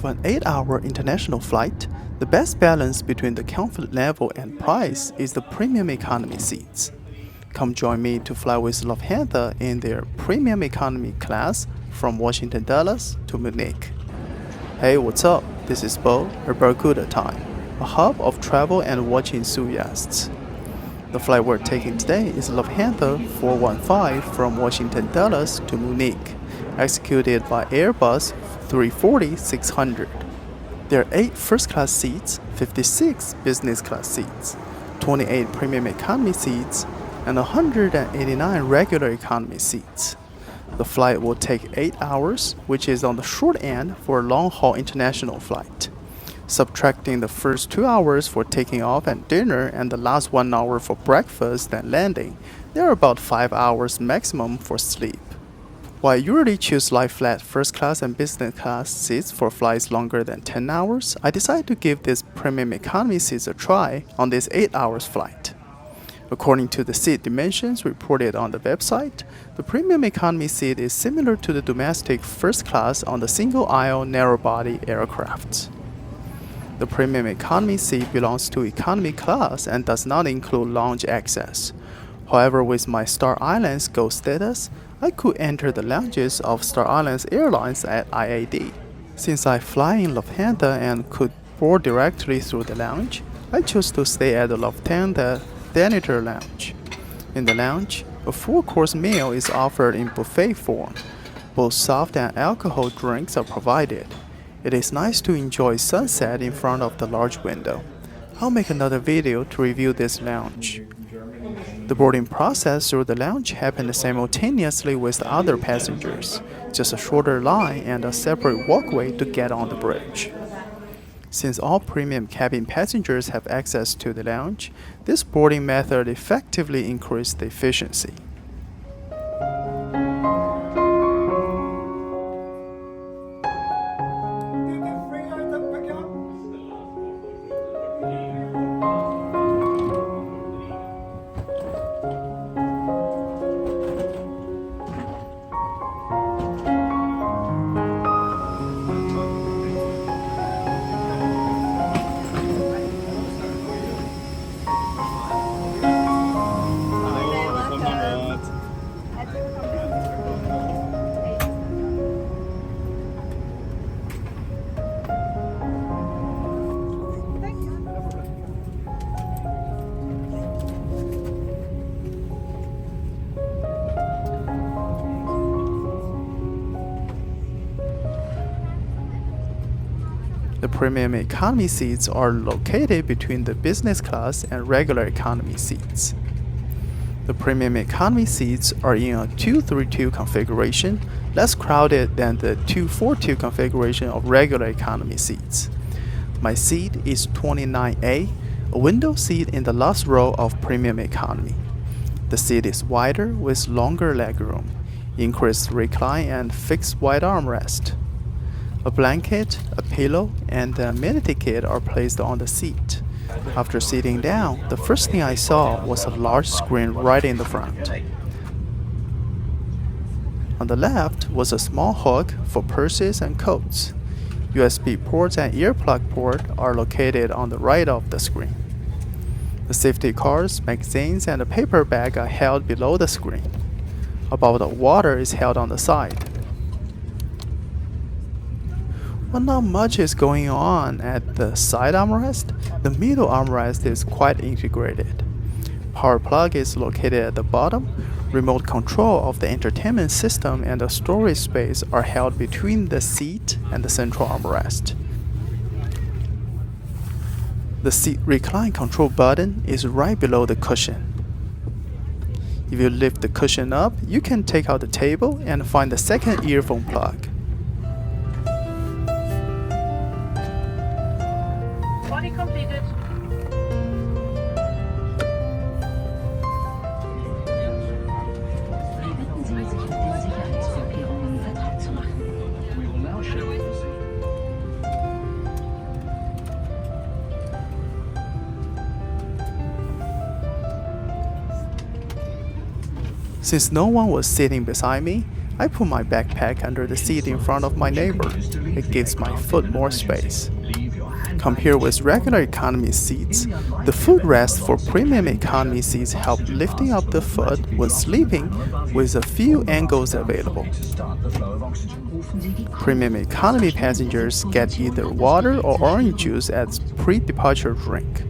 For an 8-hour international flight, the best balance between the comfort level and price is the premium economy seats. Come join me to fly with Lufthansa in their premium economy class from Washington Dulles to Munich. Hey, what's up? This is Bo at BarakudaTime, a hub of travel and watch enthusiasts. The flight we're taking today is Lufthansa LH415 from Washington Dulles to Munich, executed by Airbus340-600. There are 8 first-class seats, 56 business-class seats, 28 premium economy seats, and 189 regular economy seats. The flight will take 8 hours, which is on the short end for a long-haul international flight. Subtracting the first 2 hours for taking off and dinner and the last 1 hour for breakfast and landing, there are about 5 hours maximum for sleep. While I usually choose lie-flat first-class and business-class seats for flights longer than 10 hours, I decided to give these premium economy seats a try on this 8 hours flight. According to the seat dimensions reported on the website, the premium economy seat is similar to the domestic first class on the single-aisle narrow-body aircraft. The premium economy seat belongs to economy class and does not include lounge access. However, with my Star Alliance Gold status, I could enter the lounges of Star Alliance Airlines at IAD. Since I fly in Lufthansa and could board directly through the lounge, I chose to stay at the Lufthansa Janitor Lounge. In the lounge, a full-course meal is offered in buffet form. Both soft and alcohol drinks are provided. It is nice to enjoy sunset in front of the large window. I'll make another video to review this lounge. The boarding process through the lounge happened simultaneously with the other passengers, just a shorter line and a separate walkway to get on the bridge. Since all premium cabin passengers have access to the lounge, this boarding method effectively increased the efficiency. The premium economy seats are located between the business class and regular economy seats. The premium economy seats are in a 232 configuration, less crowded than the 242 configuration of regular economy seats. My seat is 29A, a window seat in the last row of premium economy. The seat is wider with longer legroom, increased recline and fixed wide armrest. A blanket, a pillow, and the amenity kit are placed on the seat. After sitting down, the first thing I saw was a large screen right in the front. On the left was a small hook for purses and coats. USB ports and earplug port are located on the right of the screen. The safety cards, magazines, and a paper bag are held below the screen. A bottle of water is held on the side. But not much is going on at the side armrest. The middle armrest is quite integrated. Power plug is located at the bottom. Remote control of the entertainment system and the storage space are held between the seat and the central armrest. The seat recline control button is right below the cushion. If you lift the cushion up, you can take out the table and find the second earphone plug. Body completed. Bitten Sie sich mit den Sicherheitsvorkehrungen vertraut zu machen. We will now show you. Since no one was sitting beside me, I put my backpack under the seat in front of my neighbor. It gives my foot more space. Compared with regular economy seats, the footrest for premium economy seats help lifting up the foot when sleeping with a few angles available. Premium economy passengers get either water or orange juice as pre-departure drink.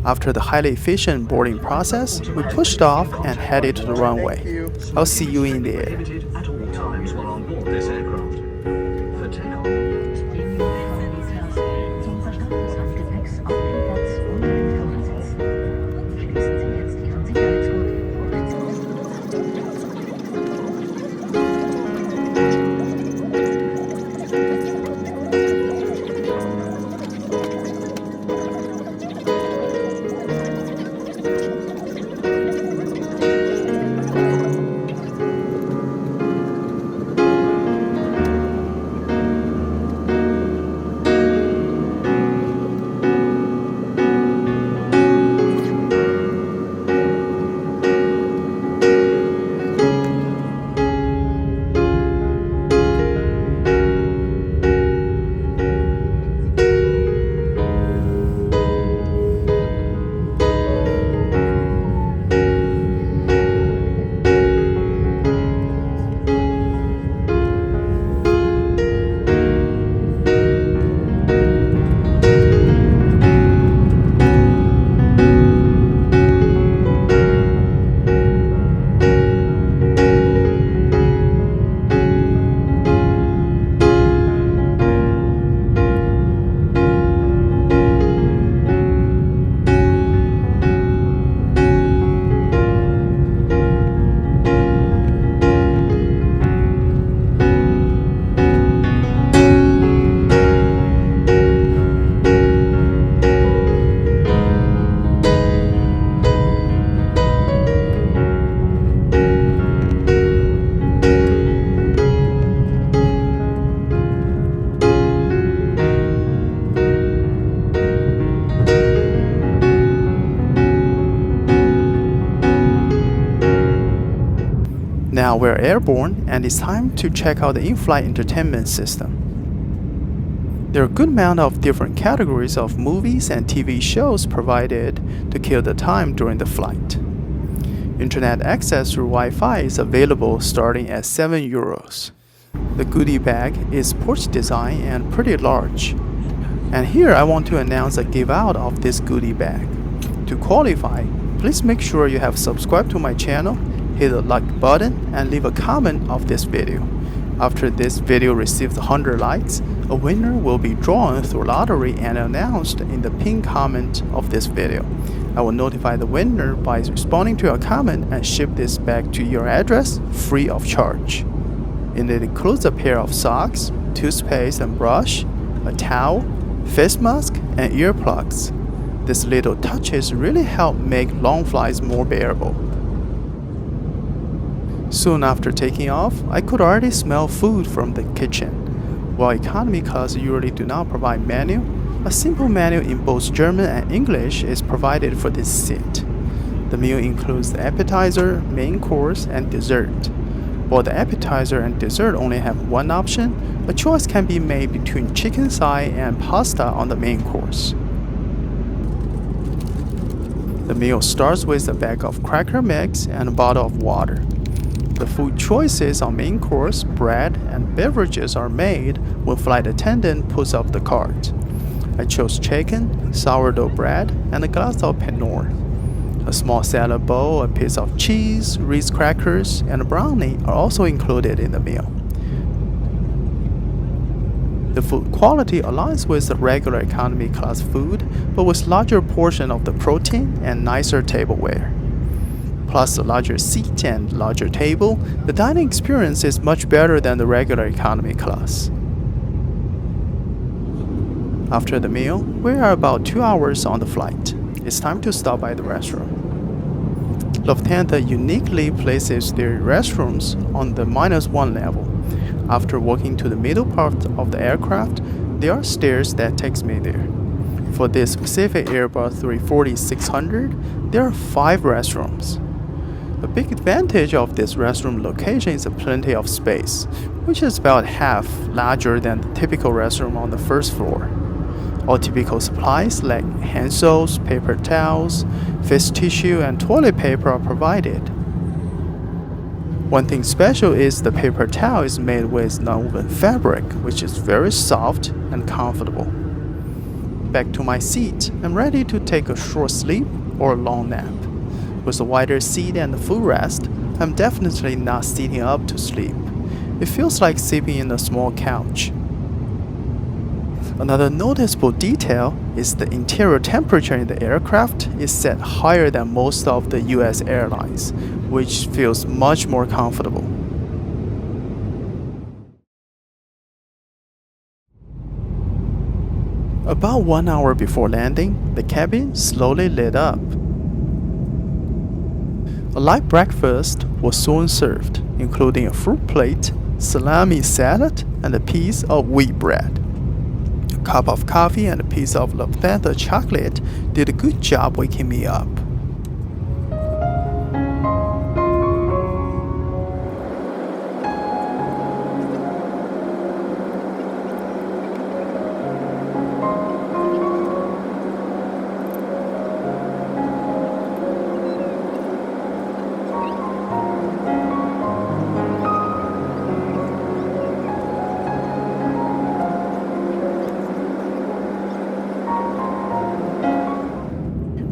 After the highly efficient boarding process, we pushed off and headed to the runway. I'll see you in the air. At all times while on board this aircraft. For takeoff. Zum Verstand des Handgepäcks auf dem Platz unter dem Fahrersitz. Schließen Sie jetzt Ihren Sicherheitsgurt Now we're airborne and it's time to check out the in-flight entertainment system. There are a good amount of different categories of movies and TV shows provided to kill the time during the flight. Internet access through Wi-Fi is available starting at €7. The goodie bag is sports design and pretty large. And here I want to announce a give out of this goodie bag. To qualify, please make sure you have subscribed to my channel, hit the like button, and leave a comment of this video. After this video receives 100 likes, a winner will be drawn through lottery and announced in the pinned comment of this video. I will notify the winner by responding to your comment and ship this bag to your address free of charge. And it includes a pair of socks, toothpaste and brush, a towel, face mask, and earplugs. These little touches really help make long flights more bearable. Soon after taking off, I could already smell food from the kitchen. While economy class usually do not provide menu, a simple menu in both German and English is provided for this seat. The meal includes the appetizer, main course, and dessert. While the appetizer and dessert only have one option, a choice can be made between chicken thigh and pasta on the main course. The meal starts with a bag of cracker mix and a bottle of water. The food choices on main course, bread, and beverages are made when flight attendant puts up the cart. I chose chicken, sourdough bread, and a glass of Pinot. A small salad bowl, a piece of cheese, Ritz crackers, and a brownie are also included in the meal. The food quality aligns with the regular economy class food, but with larger portion of the protein and nicer tableware. Plus a larger seat and larger table, the dining experience is much better than the regular economy class. After the meal, we are about 2 hours on the flight. It's time to stop by the restroom. Lufthansa uniquely places their restrooms on the -1 level. After walking to the middle part of the aircraft, there are stairs that takes me there. For this specific Airbus 340-600, there are 5 restrooms. A big advantage of this restroom location is the plenty of space, which is about half larger than the typical restroom on the first floor. All typical supplies like hand soaps, paper towels, face tissue, and toilet paper are provided. One thing special is the paper towel is made with non-woven fabric, which is very soft and comfortable. Back to my seat, I'm ready to take a short sleep or a long nap. With a wider seat and a footrest, I'm definitely not sitting up to sleep. It feels like sleeping in a small couch. Another noticeable detail is the interior temperature in the aircraft is set higher than most of the US airlines, which feels much more comfortable. About 1 hour before landing, the cabin slowly lit up. A light breakfast was soon served, including a fruit plate, salami salad, and a piece of wheat bread. A cup of coffee and a piece of Lufthansa chocolate did a good job waking me up.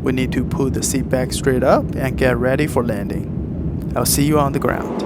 We need to put the seat back straight up and get ready for landing. I'll see you on the ground.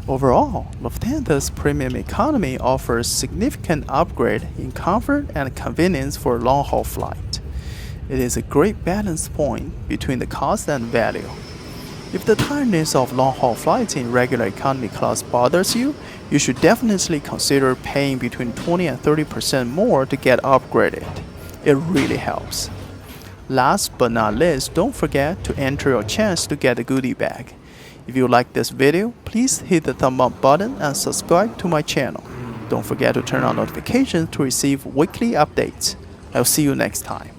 Overall, Lufthansa's Premium Economy offers significant upgrade in comfort and convenience for a long-haul flight. It is a great balance point between the cost and value. If the tiredness of long-haul flights in regular economy class bothers you, you should definitely consider paying between 20 and 30% more to get upgraded. It really helps. Last but not least, don't forget to enter your chance to get a goodie bag. If you like this video, please hit the thumb up button and subscribe to my channel. Don't forget to turn on notifications to receive weekly updates. I'll see you next time.